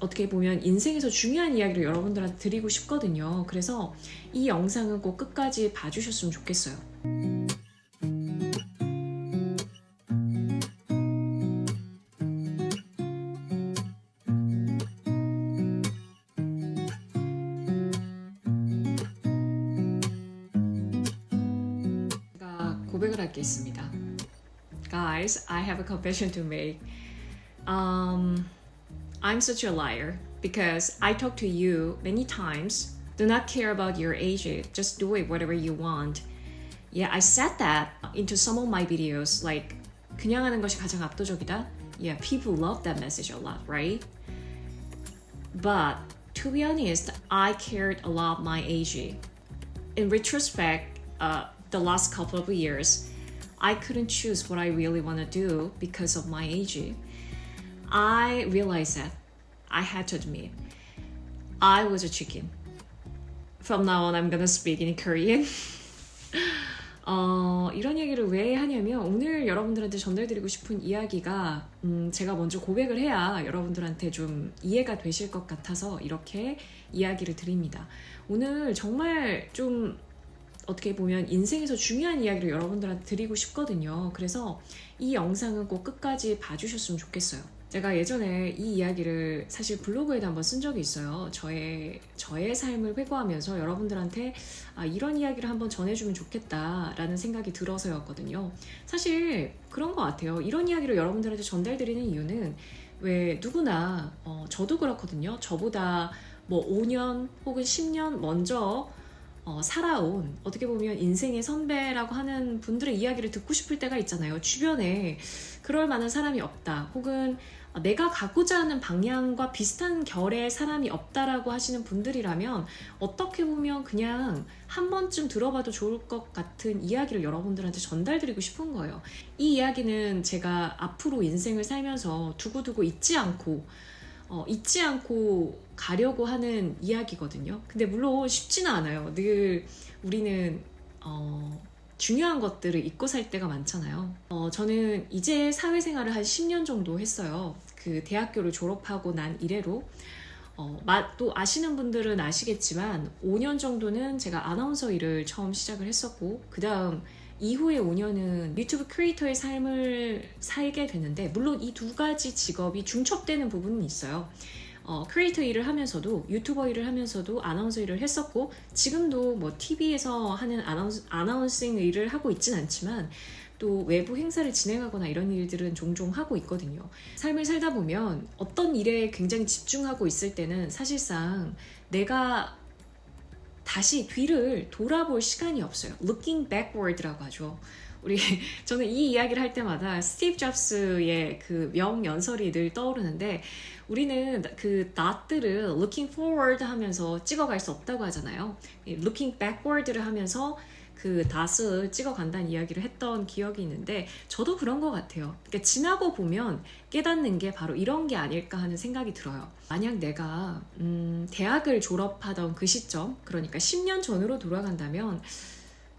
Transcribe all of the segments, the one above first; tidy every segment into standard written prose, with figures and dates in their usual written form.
어떻게 보면 인생에서 중요한 이야기를 여러분들한테 드리고 싶거든요. 그래서 이 영상은 꼭 끝까지 봐주셨으면 좋겠어요. 제가 고백을 할 게 있습니다. Guys, I have a confession to make. I'm such a liar because I talk to you many times. Do not care about your age. Just do it whatever you want. Yeah, I said that into some of my videos. Like, 그냥 하는 것이 가장 압도적이다. Yeah, people love that message a lot, right? But to be honest, I cared a lot my age. In retrospect, the last couple of years, I couldn't choose what I really want to do because of my age. I realized that I had to admit I was a chicken. From now on, I'm gonna speak in Korean. 이런 얘기를 왜 하냐면 오늘 여러분들한테 전달드리고 싶은 이야기가 제가 먼저 고백을 해야 여러분들한테 좀 이해가 되실 것 같아서 이렇게 이야기를 드립니다. 오늘 정말 좀 어떻게 보면 인생에서 중요한 이야기를 여러분들한테 드리고 싶거든요. 그래서 이 영상은 꼭 끝까지 봐주셨으면 좋겠어요. 제가 예전에 이 이야기를 사실 블로그에도 한번 쓴 적이 있어요. 저의 삶을 회고하면서 여러분들한테 이런 이야기를 한번 전해주면 좋겠다라는 생각이 들어서였거든요. 사실 그런 것 같아요. 이런 이야기를 여러분들한테 전달드리는 이유는 왜 누구나 저도 그렇거든요. 저보다 뭐 5년 혹은 10년 먼저 살아온 어떻게 보면 인생의 선배라고 하는 분들의 이야기를 듣고 싶을 때가 있잖아요. 주변에 그럴 만한 사람이 없다. 혹은 내가 가고자 하는 방향과 비슷한 결의 사람이 없다라고 하시는 분들이라면 어떻게 보면 그냥 한 번쯤 들어봐도 좋을 것 같은 이야기를 여러분들한테 전달드리고 싶은 거예요. 이 이야기는 제가 앞으로 인생을 살면서 두고두고 잊지 않고 가려고 하는 이야기거든요. 근데 물론 쉽지는 않아요. 늘 우리는 중요한 것들을 잊고 살 때가 많잖아요. 저는 이제 사회생활을 한 10년 정도 했어요. 그 대학교를 졸업하고 난 이래로 또 아시는 분들은 아시겠지만 5년 정도는 제가 아나운서 일을 처음 시작을 했었고 그 다음 이후에 5년은 유튜브 크리에이터의 삶을 살게 됐는데 물론 이 두 가지 직업이 중첩되는 부분은 있어요. 크리에이터 일을 하면서도 유튜버 일을 하면서도 아나운서 일을 했었고 지금도 뭐 TV에서 하는 아나운싱 일을 하고 있진 않지만 또 외부 행사를 진행하거나 이런 일들은 종종 하고 있거든요. 삶을 살다 보면 어떤 일에 굉장히 집중하고 있을 때는 사실상 내가 다시 뒤를 돌아볼 시간이 없어요. Looking backward라고 하죠. 저는 이 이야기를 할 때마다 스티브 잡스의 그 명연설이 늘 떠오르는데 우리는 그 낫들을 looking forward 하면서 찍어갈 수 없다고 하잖아요. looking backward를 하면서 그 낫을 찍어간다는 이야기를 했던 기억이 있는데 저도 그런 것 같아요. 그러니까 지나고 보면 깨닫는 게 바로 이런 게 아닐까 하는 생각이 들어요. 만약 내가 대학을 졸업하던 그 시점, 그러니까 10년 전으로 돌아간다면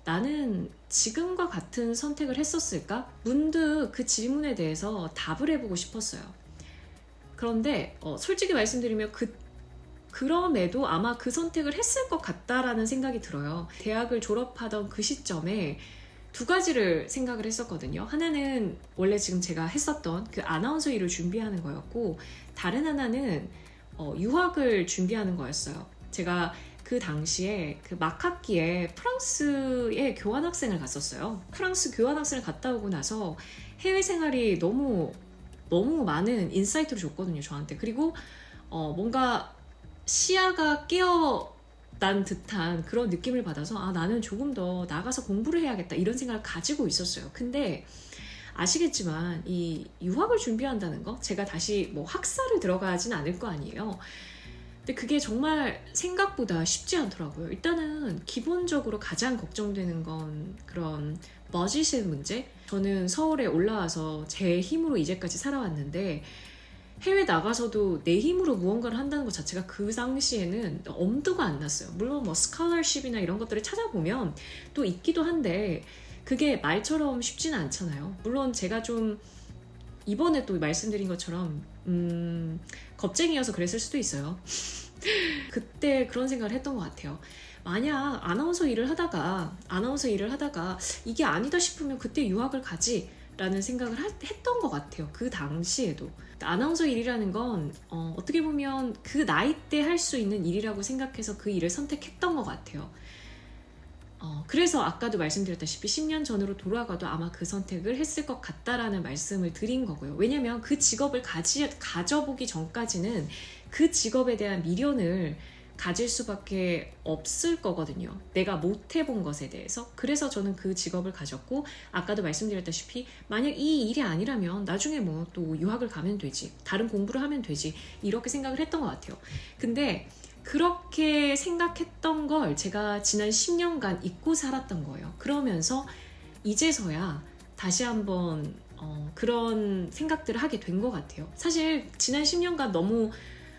나는 지금과 같은 선택을 했었을까? 문득 그 질문에 대해서 답을 해보고 싶었어요. 그런데 솔직히 말씀드리면 그럼에도 아마 그 선택을 했을 것 같다라는 생각이 들어요. 대학을 졸업하던 그 시점에 두 가지를 생각을 했었거든요. 하나는 원래 지금 제가 했었던 그 아나운서 일을 준비하는 거였고 다른 하나는 유학을 준비하는 거였어요. 제가 그 당시에 그 막학기에 프랑스에 교환학생을 갔었어요. 프랑스 교환학생을 갔다 오고 나서 해외 생활이 너무 많은 인사이트를 줬거든요, 저한테. 그리고 뭔가 시야가 깨어난 듯한 그런 느낌을 받아서 나는 조금 더 나가서 공부를 해야겠다 이런 생각을 가지고 있었어요. 근데 아시겠지만 이 유학을 준비한다는 거 제가 다시 뭐 학사를 들어가진 않을 거 아니에요. 근데 그게 정말 생각보다 쉽지 않더라고요. 일단은 기본적으로 가장 걱정되는 건 그런 버짓의 문제? 저는 서울에 올라와서 제 힘으로 이제까지 살아왔는데 해외 나가서도 내 힘으로 무언가를 한다는 것 자체가 그 당시에는 엄두가 안 났어요. 물론 뭐 스칼러십이나 이런 것들을 찾아보면 또 있기도 한데 그게 말처럼 쉽지는 않잖아요. 물론 제가 좀 이번에 또 말씀드린 것처럼 겁쟁이여서 그랬을 수도 있어요. 그때 그런 생각을 했던 것 같아요. 만약 아나운서 일을 하다가 이게 아니다 싶으면 그때 유학을 가지 라는 생각을 했던 것 같아요. 그 당시에도. 아나운서 일이라는 건 어떻게 보면 그 나이 때 할 수 있는 일이라고 생각해서 그 일을 선택했던 것 같아요. 그래서 아까도 말씀드렸다시피 10년 전으로 돌아가도 아마 그 선택을 했을 것 같다라는 말씀을 드린 거고요. 왜냐면 그 직업을 가져보기 전까지는 그 직업에 대한 미련을 가질 수밖에 없을 거거든요. 내가 못 해본 것에 대해서. 그래서 저는 그 직업을 가졌고, 아까도 말씀드렸다시피 만약 이 일이 아니라면 나중에 뭐 또 유학을 가면 되지, 다른 공부를 하면 되지, 이렇게 생각을 했던 것 같아요. 근데 그렇게 생각했던 걸 제가 지난 10년간 잊고 살았던 거예요. 그러면서 이제서야 다시 한번 그런 생각들을 하게 된 것 같아요. 사실 지난 10년간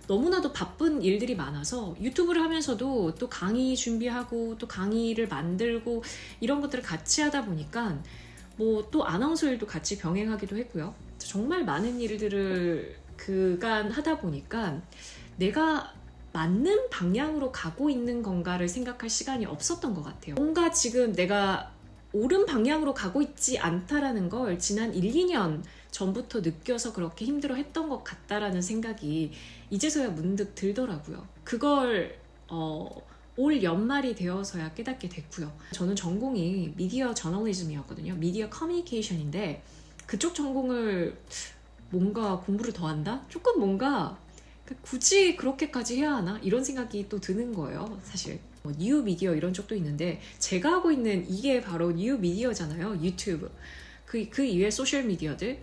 너무나도 바쁜 일들이 많아서 유튜브를 하면서도 또 강의 준비하고 또 강의를 만들고 이런 것들을 같이 하다 보니까 뭐 또 아나운서 일도 같이 병행하기도 했고요. 정말 많은 일들을 그간 하다 보니까 내가 맞는 방향으로 가고 있는 건가를 생각할 시간이 없었던 것 같아요. 뭔가 지금 내가 옳은 방향으로 가고 있지 않다라는 걸 지난 1, 2년 전부터 느껴서 그렇게 힘들어 했던 것 같다라는 생각이 이제서야 문득 들더라고요. 그걸 올 연말이 되어서야 깨닫게 됐고요. 저는 전공이 미디어 저널리즘이었거든요. 미디어 커뮤니케이션인데 그쪽 전공을 뭔가 공부를 더 한다? 조금 뭔가 굳이 그렇게까지 해야 하나? 이런 생각이 또 드는 거예요. 사실 뉴 미디어 이런 쪽도 있는데 제가 하고 있는 이게 바로 뉴 미디어잖아요. 유튜브 그 이외의 소셜 미디어들.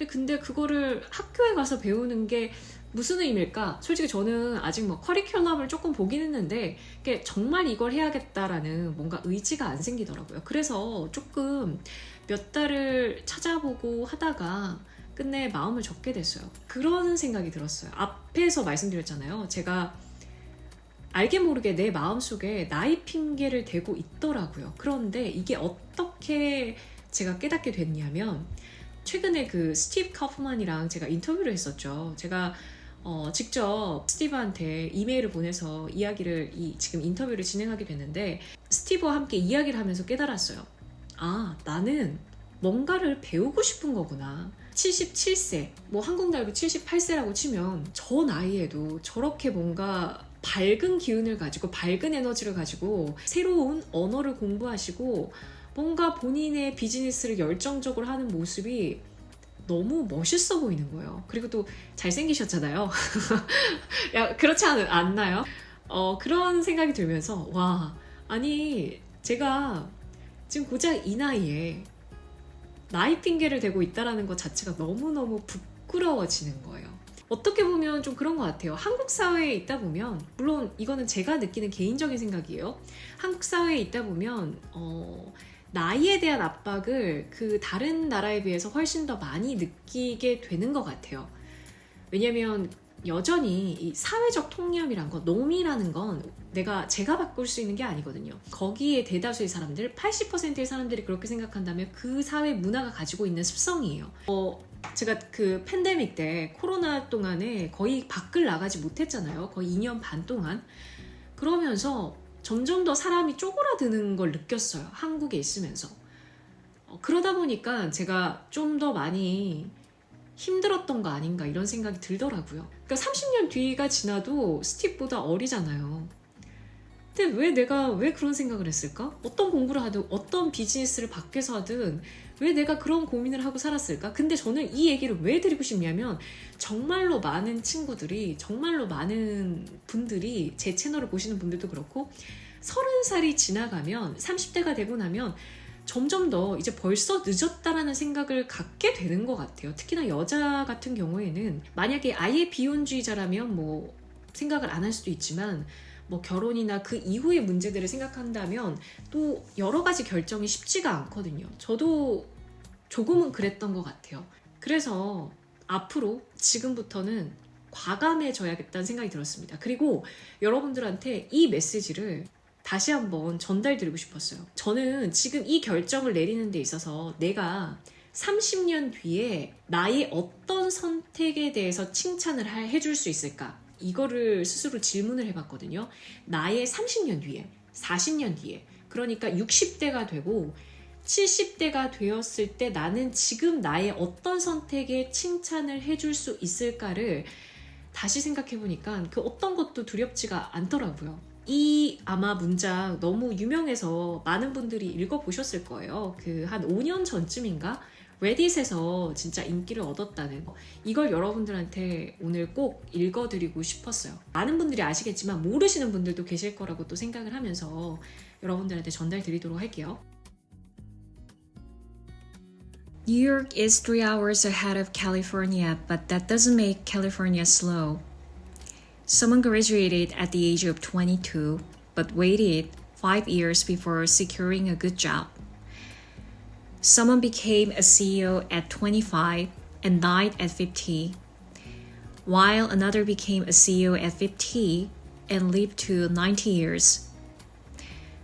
근데 그거를 학교에 가서 배우는 게 무슨 의미일까? 솔직히 저는 아직 뭐 커리큘럼을 조금 보긴 했는데 정말 이걸 해야겠다라는 뭔가 의지가 안 생기더라고요. 그래서 조금 몇 달을 찾아보고 하다가 끝내 마음을 접게 됐어요. 그런 생각이 들었어요. 앞에서 말씀드렸잖아요. 제가 알게 모르게 내 마음속에 나이 핑계를 대고 있더라고요. 그런데 이게 어떻게 제가 깨닫게 됐냐면 최근에 그 스티브 카프만이랑 제가 인터뷰를 했었죠. 제가 직접 스티브한테 이메일을 보내서 지금 인터뷰를 진행하게 됐는데 스티브와 함께 이야기를 하면서 깨달았어요. 아, 나는 뭔가를 배우고 싶은 거구나. 77세, 뭐 한국 나이로 78세라고 치면 저 나이에도 저렇게 뭔가 밝은 기운을 가지고 밝은 에너지를 가지고 새로운 언어를 공부하시고 뭔가 본인의 비즈니스를 열정적으로 하는 모습이 너무 멋있어 보이는 거예요. 그리고 또 잘생기셨잖아요. 야, 그렇지 않나요? 그런 생각이 들면서 와, 아니 제가 지금 고작 이 나이에 나이 핑계를 대고 있다는 것 자체가 너무너무 부끄러워지는 거예요. 어떻게 보면 좀 그런 것 같아요. 한국 사회에 있다 보면, 물론 이거는 제가 느끼는 개인적인 생각이에요. 한국 사회에 있다 보면 나이에 대한 압박을 그 다른 나라에 비해서 훨씬 더 많이 느끼게 되는 것 같아요. 왜냐면 여전히 이 사회적 통념이란 거, 놈이라는 건 제가 바꿀 수 있는 게 아니거든요. 거기에 대다수의 사람들, 80%의 사람들이 그렇게 생각한다면 그 사회 문화가 가지고 있는 습성이에요. 제가 그 팬데믹 때 코로나 동안에 거의 밖을 나가지 못했잖아요. 거의 2년 반 동안. 그러면서 점점 더 사람이 쪼그라드는 걸 느꼈어요. 한국에 있으면서. 그러다 보니까 제가 좀 더 많이 힘들었던 거 아닌가 이런 생각이 들더라고요. 그러니까 30년 뒤가 지나도 스티브보다 어리잖아요. 근데 왜 그런 생각을 했을까? 어떤 공부를 하든 어떤 비즈니스를 밖에서 하든 왜 내가 그런 고민을 하고 살았을까? 근데 저는 이 얘기를 왜 드리고 싶냐면 정말로 많은 친구들이, 정말로 많은 분들이 제 채널을 보시는 분들도 그렇고 30살이 지나가면 30대가 되고 나면 점점 더 이제 벌써 늦었다라는 생각을 갖게 되는 것 같아요. 특히나 여자 같은 경우에는 만약에 아예 비혼주의자라면 뭐 생각을 안 할 수도 있지만 뭐 결혼이나 그 이후의 문제들을 생각한다면 또 여러 가지 결정이 쉽지가 않거든요. 저도 조금은 그랬던 것 같아요. 그래서 앞으로 지금부터는 과감해져야겠다는 생각이 들었습니다. 그리고 여러분들한테 이 메시지를 다시 한번 전달드리고 싶었어요. 저는 지금 이 결정을 내리는 데 있어서 내가 30년 뒤에 나의 어떤 선택에 대해서 칭찬을 해줄 수 있을까? 이거를 스스로 질문을 해봤거든요. 나의 30년 뒤에, 40년 뒤에, 그러니까 60대가 되고 70대가 되었을 때 나는 지금 나의 어떤 선택에 칭찬을 해줄 수 있을까를 다시 생각해보니까 그 어떤 것도 두렵지가 않더라고요. 이 아마 문장 너무 유명해서 많은 분들이 읽어보셨을 거예요. 그 한 5년 전쯤인가? 레딧에서 진짜 인기를 얻었다는 이걸 여러분들한테 오늘 꼭 읽어드리고 싶었어요. 많은 분들이 아시겠지만 모르시는 분들도 계실 거라고 또 생각을 하면서 여러분들한테 전달드리도록 할게요. New York is 3 hours ahead of California, but that doesn't make California slow. Someone graduated at the age of 22, but waited 5 years before securing a good job. Someone became a CEO at 25 and died at 50, while another became a CEO at 50 and lived to 90 years.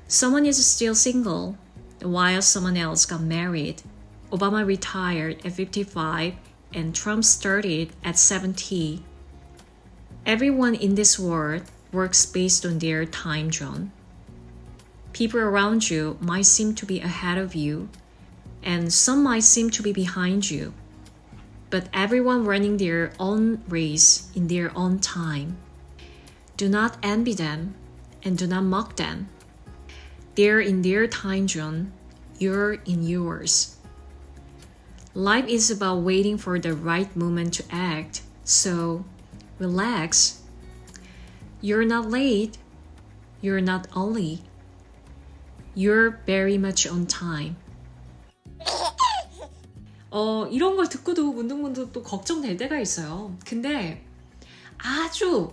Someone is still single, while someone else got married. Obama retired at 55 and Trump started at 70. Everyone in this world works based on their time zone. People around you might seem to be ahead of you, and some might seem to be behind you, but everyone running their own race in their own time. Do not envy them and do not mock them. They're in their time zone, you're in yours. Life is about waiting for the right moment to act, so relax. You're not late, you're not early. You're very much on time. 이런 걸 듣고도 문득문득 또 걱정될 때가 있어요. 근데 아주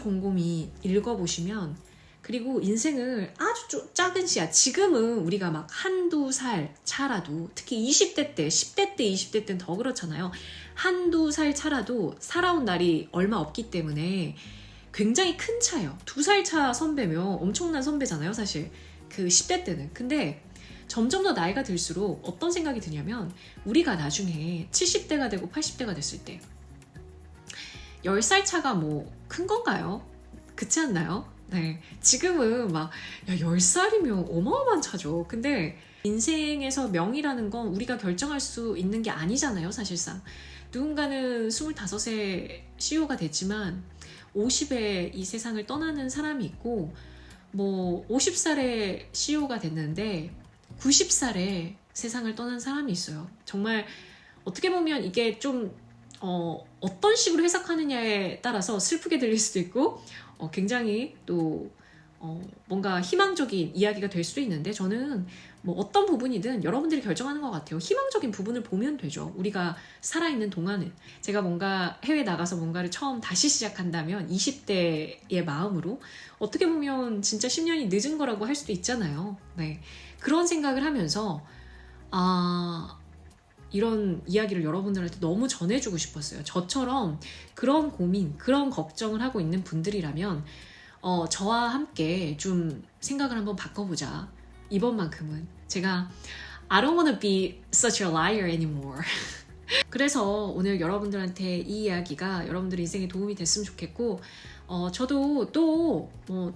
곰곰이 읽어보시면 그리고 인생을 아주 작은 시야, 지금은 우리가 막 한두 살 차라도, 특히 20대 때, 10대 때, 20대 때는 더 그렇잖아요. 한두 살 차라도 살아온 날이 얼마 없기 때문에 굉장히 큰 차예요. 2살 차 선배면 엄청난 선배잖아요, 사실. 그 10대 때는. 근데 점점 더 나이가 들수록 어떤 생각이 드냐면 우리가 나중에 70대가 되고 80대가 됐을 때 10살 차가 뭐 큰 건가요? 그렇지 않나요? 네, 지금은 막 10살이면 어마어마한 차죠. 근데 인생에서 명이라는 건 우리가 결정할 수 있는 게 아니잖아요, 사실상. 누군가는 25세 CEO가 됐지만 50에 이 세상을 떠나는 사람이 있고 뭐 50살에 CEO가 됐는데 90살에 세상을 떠난 사람이 있어요. 정말 어떻게 보면 이게 좀 어떤 식으로 해석하느냐에 따라서 슬프게 들릴 수도 있고 굉장히 또 뭔가 희망적인 이야기가 될 수도 있는데 저는 뭐 어떤 부분이든 여러분들이 결정하는 것 같아요. 희망적인 부분을 보면 되죠. 우리가 살아있는 동안은. 제가 뭔가 해외 나가서 뭔가를 처음 다시 시작한다면 20대의 마음으로 어떻게 보면 진짜 10년이 늦은 거라고 할 수도 있잖아요. 네. 그런 생각을 하면서 이런 이야기를 여러분들한테 너무 전해주고 싶었어요. 저처럼 그런 고민, 그런 걱정을 하고 있는 분들이라면 저와 함께 좀 생각을 한번 바꿔보자. 이번만큼은 제가 I don't want to be such a liar anymore. 그래서 오늘 여러분들한테 이 이야기가 여러분들의 인생에 도움이 됐으면 좋겠고 저도 또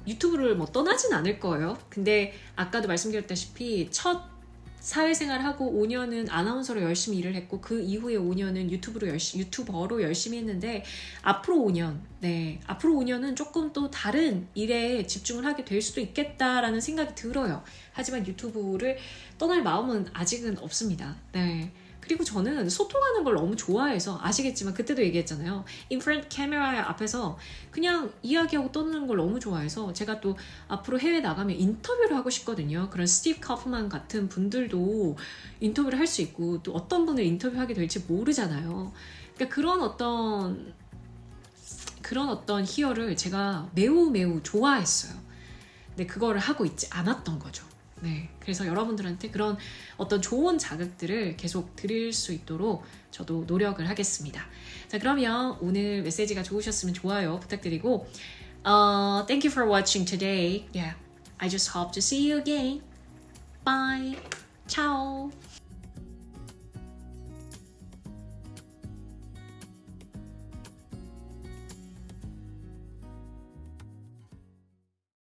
유튜브를 떠나진 않을 거예요. 근데 아까도 말씀드렸다시피 첫 사회생활하고 5년은 아나운서로 열심히 일을 했고 그 이후에 5년은 유튜버로 열심히 했는데 앞으로 5년은 조금 또 다른 일에 집중을 하게 될 수도 있겠다라는 생각이 들어요. 하지만 유튜브를 떠날 마음은 아직은 없습니다. 네. 그리고 저는 소통하는 걸 너무 좋아해서 아시겠지만 그때도 얘기했잖아요. 인프런트 카메라 앞에서 그냥 이야기하고 떠드는 걸 너무 좋아해서 제가 또 앞으로 해외 나가면 인터뷰를 하고 싶거든요. 그런 스티브 카프만 같은 분들도 인터뷰를 할 수 있고 또 어떤 분을 인터뷰하게 될지 모르잖아요. 그러니까 그런 어떤 희열을 제가 매우 좋아했어요. 근데 그거를 하고 있지 않았던 거죠. 네, 그래서 여러분들한테 그런 어떤 좋은 자극들을 계속 드릴 수 있도록 저도 노력을 하겠습니다. 자, 그러면 오늘 메시지가 좋으셨으면 좋아요 부탁드리고 Thank you for watching today. Yeah, I just hope to see you again. Bye. Ciao.